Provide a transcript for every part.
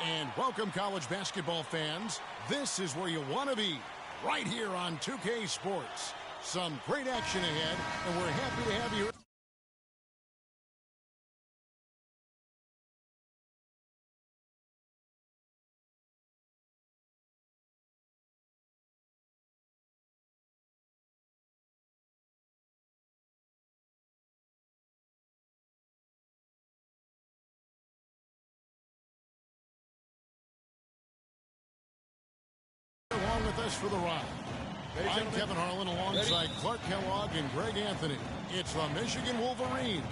And welcome, college basketball fans. This is where you want to be, right here on 2K Sports. Some great action ahead, and we're happy to have you. Along with us for the ride. I'm Kevin Harlan alongside Clark Kellogg and Greg Anthony. It's the Michigan Wolverines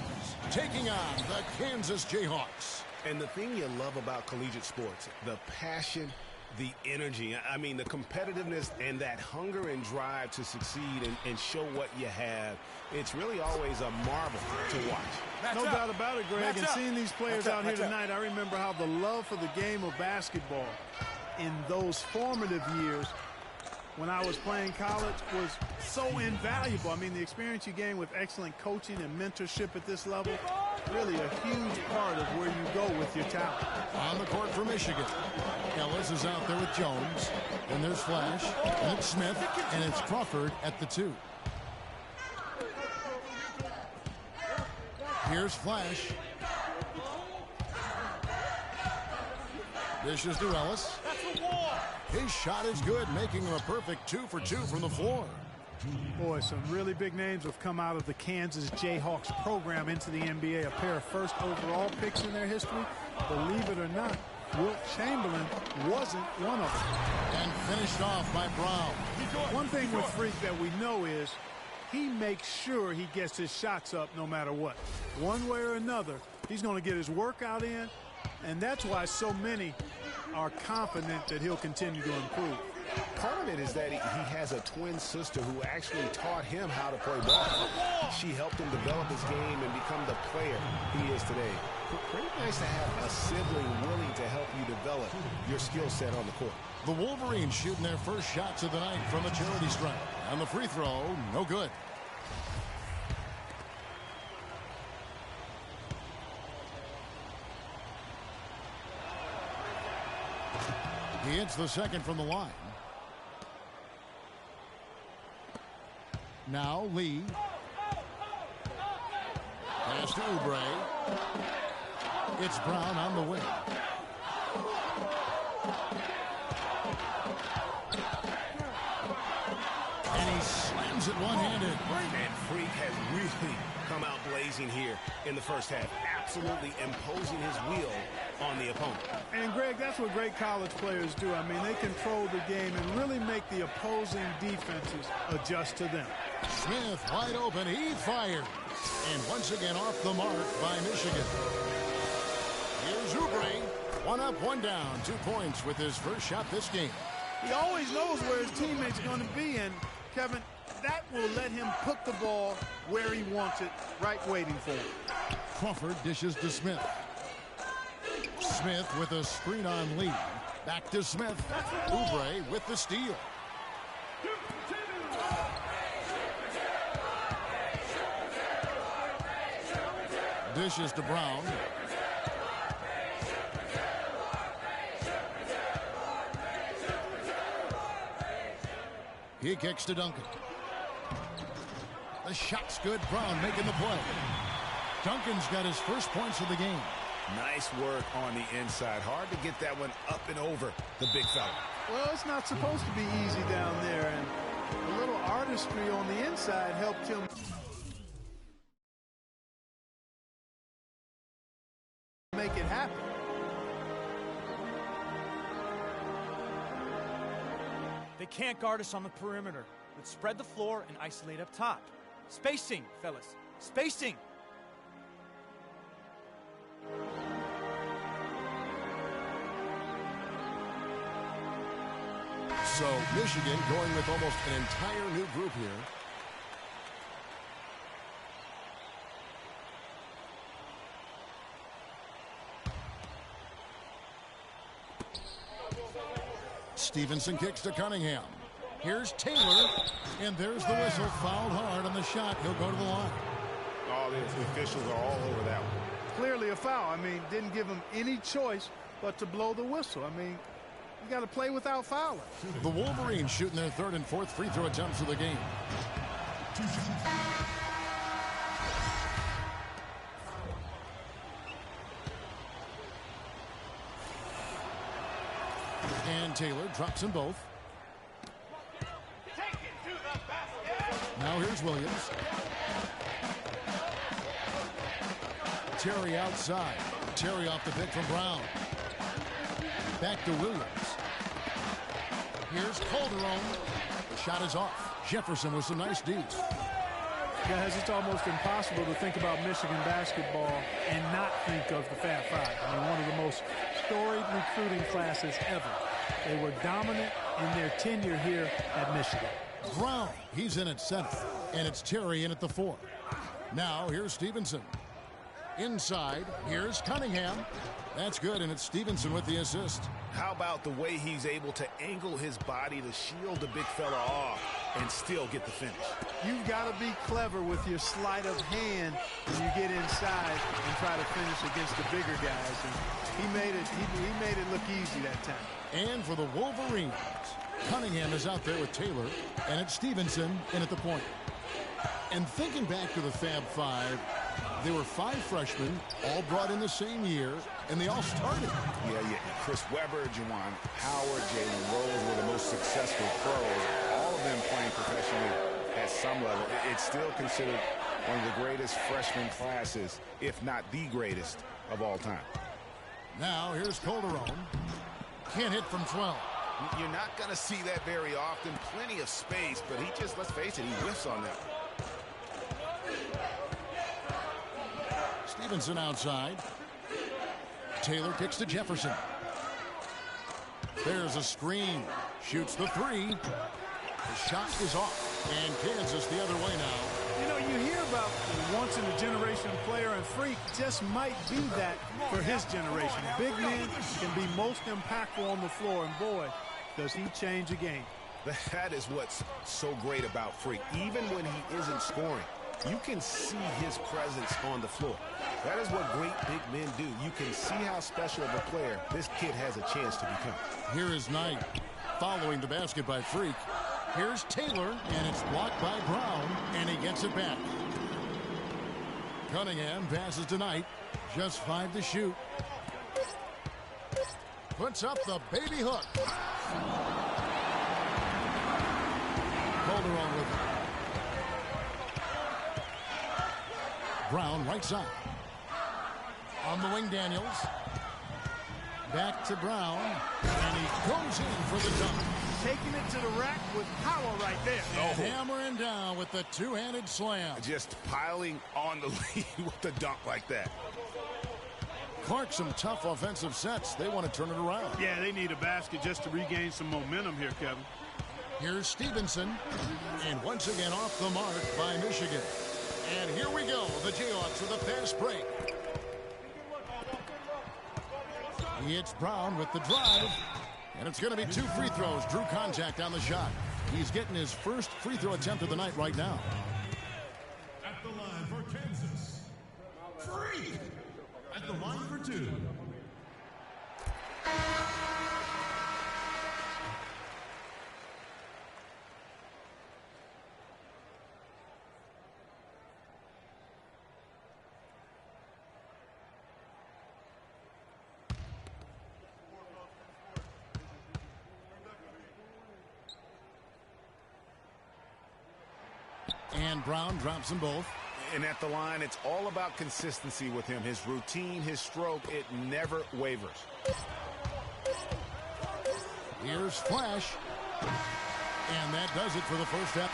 taking on the Kansas Jayhawks. And the thing you love about collegiate sports, the passion, the energy, I mean the competitiveness and that hunger and drive to succeed and show what you have, it's really always a marvel to watch. No doubt about it, Greg. And seeing these players out here tonight, I remember how the love for the game of basketball in those formative years when I was playing college was so invaluable. I mean, the experience you gain with excellent coaching and mentorship at this level, really a huge part of where you go with your talent. On the court for Michigan, Ellis is out there with Jones. Then there's Flash, and it's Smith, and it's Crawford at the 2. Here's Flash. Dishes to Ellis. His shot is good, making him a perfect 2 for 2 from the floor. Boy, some really big names have come out of the Kansas Jayhawks program into the NBA. A pair of first overall picks in their history. Believe it or not, Wilt Chamberlain wasn't one of them. And finished off by Brown. One thing with Freak that we know is he makes sure he gets his shots up no matter what. One way or another, he's going to get his workout in, and that's why so many are confident that he'll continue to improve. Part of it is that he has a twin sister who actually taught him how to play ball. She helped him develop his game and become the player he is today. Pretty nice to have a sibling willing to help you develop your skill set on the court. The Wolverines shooting their first shots of the night from the charity stripe. And the free throw, no good. He hits the second from the line. Now Lee. Pass to Oubre. It's Brown on the wing. And he slams it one-handed. And Freak has really come out blazing here in the first half. Absolutely imposing his will on the opponent. And, Greg, that's what great college players do. I mean, they control the game and really make the opposing defenses adjust to them. Smith wide open. He fires. And once again off the mark by Michigan. Here's Oubre. 1 up, 1 down. 2 points with his first shot this game. He always knows where his teammates are going to be, and, Kevin, that will let him put the ball where he wants it, right waiting for him. Crawford dishes to Smith. Smith with a screen on Lee. Back to Smith. Oubre with the steal. Dishes to Brown. He kicks to Duncan. The shot's good. Brown making the play. Duncan's got his first points of the game. Nice work on the inside. Hard to get that one up and over the big fella. Well, it's not supposed to be easy down there, and a little artistry on the inside helped him make it happen. They can't guard us on the perimeter. Let's spread the floor and isolate up top. Spacing, fellas. Spacing. So Michigan going with almost an entire new group here. Stevenson kicks to Cunningham. Here's Taylor, and there's the whistle. Fouled hard on the shot. He'll go to the line. Oh, the officials are all over that one. Clearly a foul. I mean, didn't give him any choice but to blow the whistle. I mean, you got to play without fouling. The Wolverines shooting their third and fourth free throw attempts of the game. And Taylor drops them both. Now here's Williams. Terry outside. Terry off the pick from Brown. Back to Williams. Here's Calderon. Shot is off. Jefferson with some nice D's. Guys, it's almost impossible to think about Michigan basketball and not think of the Fab Five. I mean, one of the most storied recruiting classes ever. They were dominant in their tenure here at Michigan. Brown, he's in at center, and it's Terry in at the 4. Now here's Stevenson. Inside, here's Cunningham. That's good, and it's Stevenson with the assist. How about the way he's able to angle his body to shield the big fella off and still get the finish? You've got to be clever with your sleight of hand when you get inside and try to finish against the bigger guys. And he made it look easy that time. And for the Wolverines, Cunningham is out there with Taylor, and it's Stevenson in at the point. And thinking back to the Fab Five, there were 5 freshmen, all brought in the same year, and they all started. Yeah. Chris Webber, Juwan Howard, Jalen Rose were the most successful pros. All of them playing professionally at some level. It's still considered one of the greatest freshman classes, if not the greatest of all time. Now here's Calderon. Can't hit from 12. You're not going to see that very often. Plenty of space, but he just, let's face it, he whiffs on that. Stevenson outside. Taylor kicks to Jefferson. There's a screen. Shoots the 3. The shot is off. And Kansas the other way now. You know, you hear about once-in-a-generation player, and Freak just might be that for his generation. Big men can be most impactful on the floor, and boy, does he change a game. That is what's so great about Freak. Even when he isn't scoring, you can see his presence on the floor. That is what great big men do. You can see how special of a player this kid has a chance to become. Here is Knight following the basket by Freak. Here's Taylor, and it's blocked by Brown, and he gets it back. Cunningham passes to Knight. Just 5 to shoot. Puts up the baby hook. Calderon with it. Brown right side. On the wing, Daniels. Back to Brown. And he goes in for the dunk. Taking it to the rack with power right there. And hammering down with the two-handed slam. Just piling on the lead with the dunk like that. Clark, some tough offensive sets. They want to turn it around. Yeah, they need a basket just to regain some momentum here, Kevin. Here's Stevenson. And once again off the mark by Michigan. And here we go. The Jayhawks with a fast break. It's Brown with the drive. And it's going to be 2 free throws. Drew contact on the shot. He's getting his first free throw attempt of the night right now. At the line for Kansas. Free. At the line for 2. And Brown drops them both. And at the line, it's all about consistency with him. His routine, his stroke, it never wavers. Here's Flash. And that does it for the first half.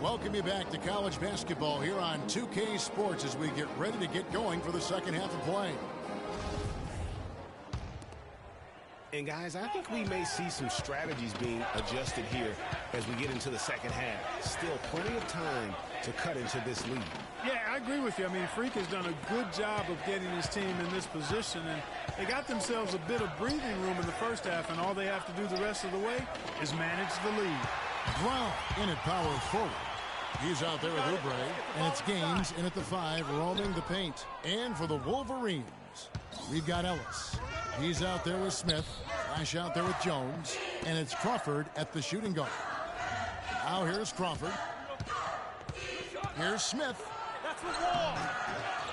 Welcome you back to college basketball here on 2K Sports as we get ready to get going for the second half of play. And, guys, I think we may see some strategies being adjusted here as we get into the second half. Still plenty of time to cut into this lead. Yeah, I agree with you. I mean, Freak has done a good job of getting his team in this position, and they got themselves a bit of breathing room in the first half, and all they have to do the rest of the way is manage the lead. Brown in at power forward. He's out there with Oubre, and it's Gaines in at the 5, roaming the paint. And for the Wolverines, we've got Ellis. He's out there with Smith. Flash out there with Jones. And it's Crawford at the shooting guard. Now here's Crawford. Here's Smith.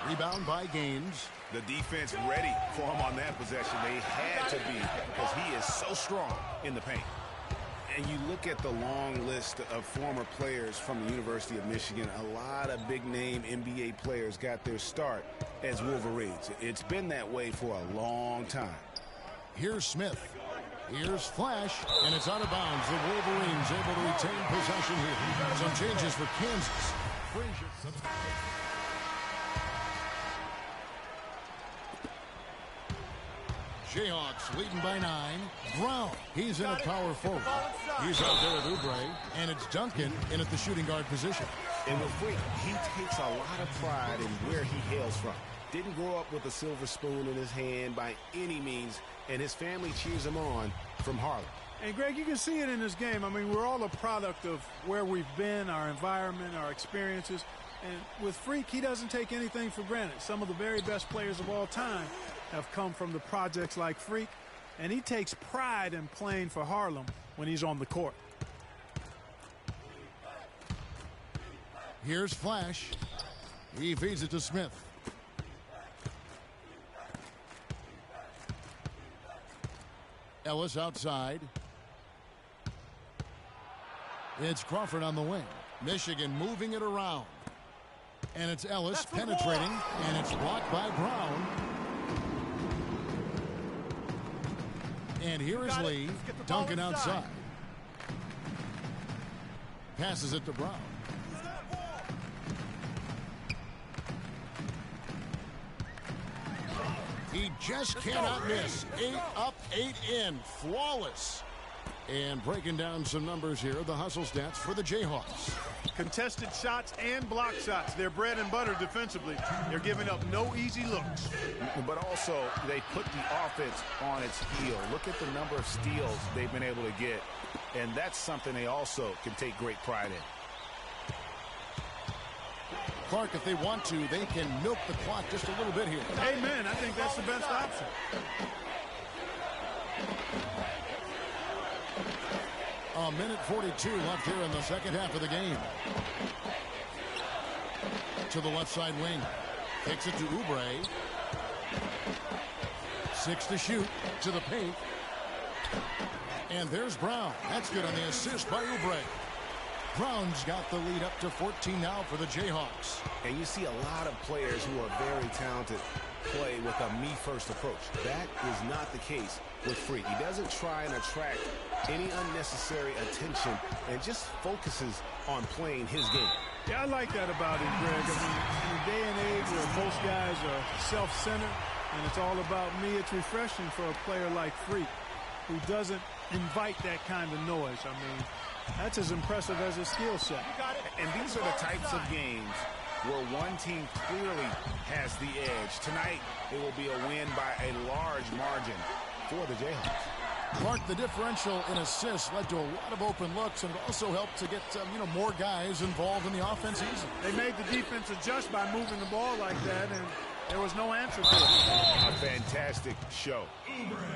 Rebound by Gaines. The defense ready for him on that possession. They had to be because he is so strong in the paint. And you look at the long list of former players from the University of Michigan, a lot of big-name NBA players got their start as Wolverines. It's been that way for a long time. Here's Smith. Here's Flash, and it's out of bounds. The Wolverines able to retain possession here. Some changes for Kansas. Frazier. Jayhawks leading by 9. Brown, he's in at power forward. He's out there with Oubre, and it's Duncan in at the shooting guard position. And with Freak, he takes a lot of pride in where he hails from. Didn't grow up with a silver spoon in his hand by any means, and his family cheers him on from Harlem. And, Greg, you can see it in this game. I mean, we're all a product of where we've been, our environment, our experiences. And with Freak, he doesn't take anything for granted. Some of the very best players of all time have come from the projects like Freak, and he takes pride in playing for Harlem when he's on the court. Here's Flash. He feeds it to Smith. Ellis outside. It's Crawford on the wing. Michigan moving it around. And it's Ellis penetrating, and it's blocked by Brown. And here is Lee. Duncan outside. Passes it to Brown. He just cannot miss. 8 up, 8 in. Flawless. And breaking down some numbers here, the hustle stats for the Jayhawks. Contested shots and block shots. They're bread and butter defensively. They're giving up no easy looks. But also, they put the offense on its heel. Look at the number of steals they've been able to get. And that's something they also can take great pride in. Clark, if they want to, they can milk the clock just a little bit here. Amen. I think that's the best option. A minute 42 left here in the second half of the game. To the left side wing. Kicks it to Oubre. 6 to shoot. To the paint. And there's Brown. That's good on the assist by Oubre. Brown's got the lead up to 14 now for the Jayhawks. And you see a lot of players who are very talented play with a me-first approach. That is not the case with Freak. He doesn't try and attract any unnecessary attention and just focuses on playing his game. Yeah, I like that about him, Greg. I mean, in a day and age where most guys are self-centered and it's all about me, it's refreshing for a player like Freak who doesn't invite that kind of noise. I mean, that's as impressive as his skill set. And these are the types of games where one team clearly has the edge. Tonight, it will be a win by a large margin for the Jayhawks. Clark, the differential in assists led to a lot of open looks and also helped to get more guys involved in the offense easily. They made the defense adjust by moving the ball like that, and there was no answer to it. A fantastic show.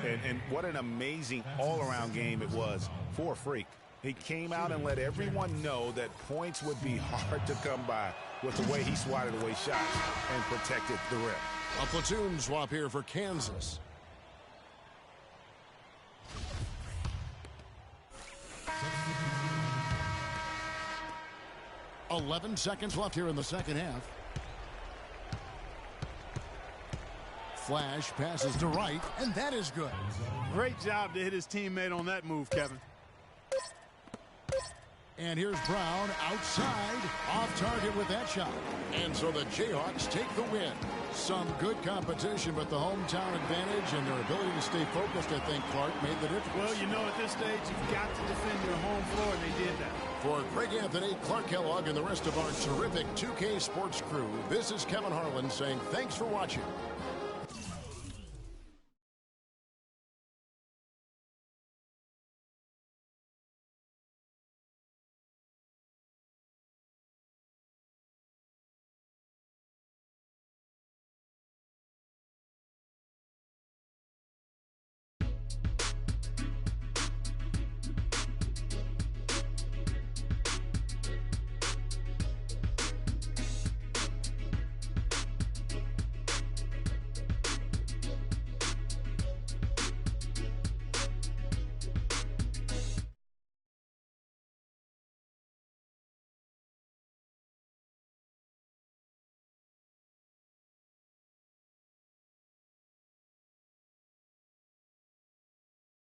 And what an amazing all-around game it was for Freak. He came out and let everyone know that points would be hard to come by with the way he swatted away shots and protected the rim. A platoon swap here for Kansas. 11 seconds left here in the second half. Flash passes to right, and that is good. Great job to hit his teammate on that move, Kevin. And here's Brown outside, off target with that shot. And so the Jayhawks take the win. Some good competition, but the hometown advantage and their ability to stay focused, I think, Clark, made the difference. Well, you know, at this stage, you've got to defend your home floor, and they did that. For Greg Anthony, Clark Kellogg, and the rest of our terrific 2K Sports crew, this is Kevin Harlan saying thanks for watching.